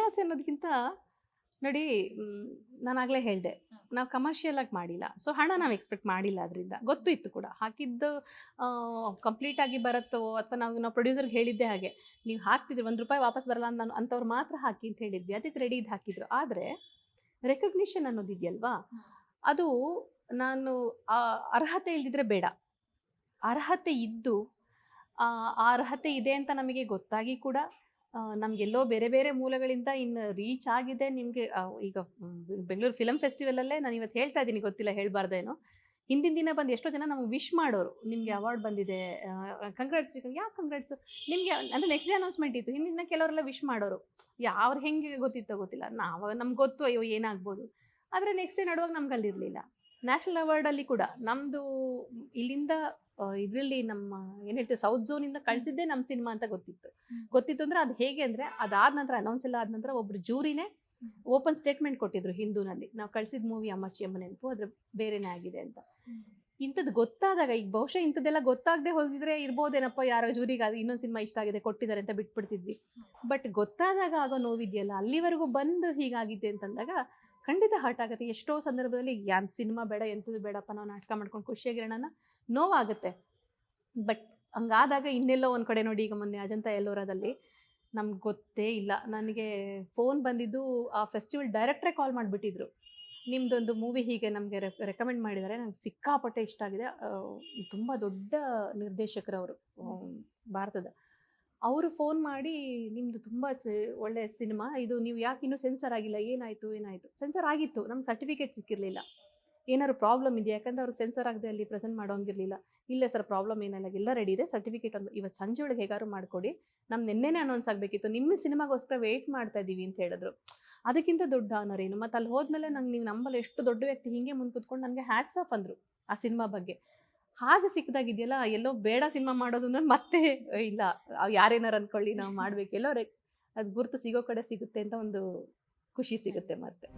ಜಿಜ್ಞಾಸೆ ಅನ್ನೋದಕ್ಕಿಂತ ನೋಡಿ, ನಾನಾಗಲೇ ಹೇಳಿದೆ, ನಾವು ಕಮರ್ಷಿಯಲ್ ಆಗಿ ಮಾಡಿಲ್ಲ. ಸೊ ಹಣ ನಾವು ಎಕ್ಸ್ಪೆಕ್ಟ್ ಮಾಡಿಲ್ಲ, ಅದರಿಂದ ಗೊತ್ತು ಇತ್ತು ಕೂಡ ಹಾಕಿದ್ದು ಕಂಪ್ಲೀಟಾಗಿ ಬರುತ್ತೋ, ಅಥವಾ ನಾವು ಪ್ರೊಡ್ಯೂಸರ್ಗೆ ಹೇಳಿದ್ದೆ ಹಾಗೆ, ನೀವು ಹಾಕ್ತಿದ್ರಿ ₹1 ವಾಪಸ್ ಬರಲ್ಲ ಅಂಥವ್ರು ಮಾತ್ರ ಹಾಕಿ ಅಂತ ಹೇಳಿದ್ವಿ. ಅದಕ್ಕೆ ರೆಡಿ ಇದು ಹಾಕಿದ್ರು. ಆದರೆ ರೆಕಗ್ನಿಷನ್ ಅನ್ನೋದಿದೆಯಲ್ವಾ, ಅದು ನಾನು ಅರ್ಹತೆ ಇಲ್ದಿದ್ರೆ ಬೇಡ. ಅರ್ಹತೆ ಇದ್ದು ಆ ಅರ್ಹತೆ ಇದೆ ಅಂತ ನಮಗೆ ಗೊತ್ತಾಗಿ ಕೂಡ ನಮಗೆಲ್ಲೋ ಬೇರೆ ಬೇರೆ ಮೂಲಗಳಿಂದ ಇನ್ನು ರೀಚ್ ಆಗಿದೆ. ನಿಮಗೆ ಈಗ ಬೆಂಗಳೂರು ಫಿಲಮ್ ಫೆಸ್ಟಿವಲಲ್ಲೇ ನಾನು ಇವತ್ತು ಹೇಳ್ತಾ ಇದ್ದೀನಿ, ಗೊತ್ತಿಲ್ಲ ಹೇಳ್ಬಾರ್ದೇನೋ, ಹಿಂದಿನ ದಿನ ಬಂದು ಎಷ್ಟೋ ಜನ ನಮಗೆ ವಿಶ್ ಮಾಡೋರು, ನಿಮಗೆ ಅವಾರ್ಡ್ ಬಂದಿದೆ, ಕಂಗ್ರಾಟ್ಸ್. ಯಾಕೆ ಕಂಗ್ರಾಟ್ಸು ನಿಮಗೆ ಅಂದರೆ ನೆಕ್ಸ್ಟ್ ಡೇ ಅನೌನ್ಸ್ಮೆಂಟ್ ಇತ್ತು. ಹಿಂದಿನ ದಿನ ಕೆಲವರೆಲ್ಲ ವಿಶ್ ಮಾಡೋರು, ಯಾವ್ರು ಹೆಂಗೆ ಗೊತ್ತಿತ್ತೋ ಗೊತ್ತಿಲ್ಲ, ನಮ್ಗೆ ಗೊತ್ತು ಅಯ್ಯೋ ಏನಾಗ್ಬೋದು. ಆದರೆ ನೆಕ್ಸ್ಟ್ ಡೇ ನಡುವಾಗ ನಮ್ಗೆ ಅಲ್ಲಿರಲಿಲ್ಲ. ನ್ಯಾಷನಲ್ ಅವಾರ್ಡಲ್ಲಿ ಕೂಡ ನಮ್ಮದು ಇಲ್ಲಿಂದ ಇದರಲ್ಲಿ ನಮ್ಮ ಏನು ಹೇಳ್ತೀವಿ ಸೌತ್ ಝೋನಿಂದ ಕಳಿಸಿದ್ದೇ ನಮ್ಮ ಸಿನಿಮಾ ಅಂತ ಗೊತ್ತಿತ್ತು ಅಂದರೆ ಅದು ಹೇಗೆ ಅಂದರೆ, ಅದಾದ ನಂತರ ಅನೌನ್ಸ್ ಎಲ್ಲ ಆದ ನಂತರ ಒಬ್ಬರು ಜೂರಿನೇ ಓಪನ್ ಸ್ಟೇಟ್ಮೆಂಟ್ ಕೊಟ್ಟಿದ್ರು ಹಿಂದೂನಲ್ಲಿ, ನಾವು ಕಳಿಸಿದ ಮೂವಿ ಅಮ್ಮಚ್ಚಿ ಅಮ್ಮ ನೆನಪು ಅದ್ರ ಬೇರೆನೇ ಆಗಿದೆ ಅಂತ. ಇಂಥದ್ದು ಗೊತ್ತಾದಾಗ, ಈಗ ಬಹುಶಃ ಇಂಥದ್ದೆಲ್ಲ ಗೊತ್ತಾಗದೆ ಹೋಗಿದ್ರೆ ಇರ್ಬೋದೇನಪ್ಪ, ಯಾರೋ ಜೂರಿಗೆ ಅದು ಇನ್ನೊಂದು ಸಿನಿಮಾ ಇಷ್ಟ ಆಗಿದೆ ಕೊಟ್ಟಿದ್ದಾರೆ ಅಂತ ಬಿಟ್ಬಿಡ್ತಿದ್ವಿ. ಬಟ್ ಗೊತ್ತಾದಾಗ ಆಗೋ ನೋವಿದೆಯಲ್ಲ, ಅಲ್ಲಿವರೆಗೂ ಬಂದು ಹೀಗಾಗಿದೆ ಅಂತಂದಾಗ ಖಂಡಿತ ಹರ್ಟ್ ಆಗುತ್ತೆ. ಎಷ್ಟೋ ಸಂದರ್ಭದಲ್ಲಿ ಸಿನಿಮಾ ಬೇಡ, ಎಂಥದ್ದು ಬೇಡಪ್ಪ, ನಾವು ನಾಟಕ ಮಾಡ್ಕೊಂಡು ಖುಷಿಯಾಗಿರೋಣ ನೋವಾಗುತ್ತೆ. ಬಟ್ ಹಂಗಾದಾಗ ಇನ್ನೆಲ್ಲೋ ಒಂದು ಕಡೆ ನೋಡಿ, ಈಗ ಮೊನ್ನೆ ಅಜಂತಾ ಎಲ್ಲೋರದಲ್ಲಿ ನಮ್ಗೆ ಗೊತ್ತೇ ಇಲ್ಲ, ನನಗೆ ಫೋನ್ ಬಂದಿದ್ದು ಆ ಫೆಸ್ಟಿವಲ್ ಡೈರೆಕ್ಟ್ರೇ ಕಾಲ್ ಮಾಡಿಬಿಟ್ಟಿದ್ರು, ನಿಮ್ಮದೊಂದು ಮೂವಿ ಹೀಗೆ ನಮಗೆ ರೆಕಮೆಂಡ್ ಮಾಡಿದ್ದಾರೆ, ನಂಗೆ ಸಿಕ್ಕಾಪಟ್ಟೆ ಇಷ್ಟ ಆಗಿದೆ. ತುಂಬ ದೊಡ್ಡ ನಿರ್ದೇಶಕರವರು ಭಾರತದ, ಅವರು ಫೋನ್ ಮಾಡಿ, ನಿಮ್ಮದು ತುಂಬ ಒಳ್ಳೆಯ ಸಿನಿಮಾ ಇದು, ನೀವು ಯಾಕೆ ಇನ್ನೂ ಸೆನ್ಸರ್ ಆಗಿಲ್ಲ, ಏನಾಯಿತು ಸೆನ್ಸರ್ ಆಗಿತ್ತು, ನಮ್ಗೆ ಸರ್ಟಿಫಿಕೇಟ್ ಸಿಕ್ಕಿರಲಿಲ್ಲ, ಏನಾದ್ರು ಪ್ರಾಬ್ಲಮ್ ಇದೆಯಾ, ಯಾಕಂದರೆ ಅವ್ರಿಗೆ ಸೆನ್ಸರ್ ಆಗದೆ ಅಲ್ಲಿ ಪ್ರೆಸೆಂಟ್ ಮಾಡೋಂಗಿರಲಿಲ್ಲ. ಇಲ್ಲ ಸರ್ ಪ್ರಾಬ್ಲಮ್ ಏನಿಲ್ಲ, ಎಲ್ಲ ರೆಡಿ ಇದೆ, ಸರ್ಟಿಫಿಕೇಟ್ ಒಂದು ಇವತ್ತು ಸಂಜೆ ಒಳಗೆ ಹೇಗಾದ್ರು ಮಾಡಿಕೊಡಿ, ನಮ್ಮ ನೆನ್ನೆನೇ ಅನೌನ್ಸ್ ಆಗಬೇಕಿತ್ತು, ನಿಮ್ಮ ಸಿನಿಮಾಗೋಸ್ಕರ ವೆಯ್ಟ್ ಮಾಡ್ತಾ ಇದ್ದೀವಿ ಅಂತ ಹೇಳಿದ್ರು. ಅದಕ್ಕಿಂತ ದೊಡ್ಡ ಆನರ್ ಏನು. ಮತ್ತು ಅಲ್ಲಿ ಹೋದ್ಮೇಲೆ ನಂಗೆ, ನೀವು ನಂಬಲ್ಲಿ ಎಷ್ಟು ದೊಡ್ಡ ವ್ಯಕ್ತಿ ಹಿಂಗೆ ಮುಂದೆ ಕೂತ್ಕೊಂಡು ನನಗೆ ಹ್ಯಾಟ್ಸ್ ಆಫ್ ಅಂದರು ಆ ಸಿನಿಮಾ ಬಗ್ಗೆ. ಹಾಗೆ ಸಿಕ್ಕದಾಗಿದೆಯಲ್ಲ, ಎಲ್ಲೋ ಬೇಡ ಸಿನಿಮಾ ಮಾಡೋದು ಅನ್ನೋದು, ಮತ್ತೆ ಇಲ್ಲ ಯಾರೇನಾರು ಅಂದ್ಕೊಳ್ಳಿ, ನಾವು ಮಾಡಬೇಕು, ಎಲ್ಲೋ ಅದು ಗುರುತು ಸಿಗೋ ಕಡೆ ಸಿಗುತ್ತೆ ಅಂತ ಒಂದು ಖುಷಿ ಸಿಗುತ್ತೆ ಮತ್ತೆ.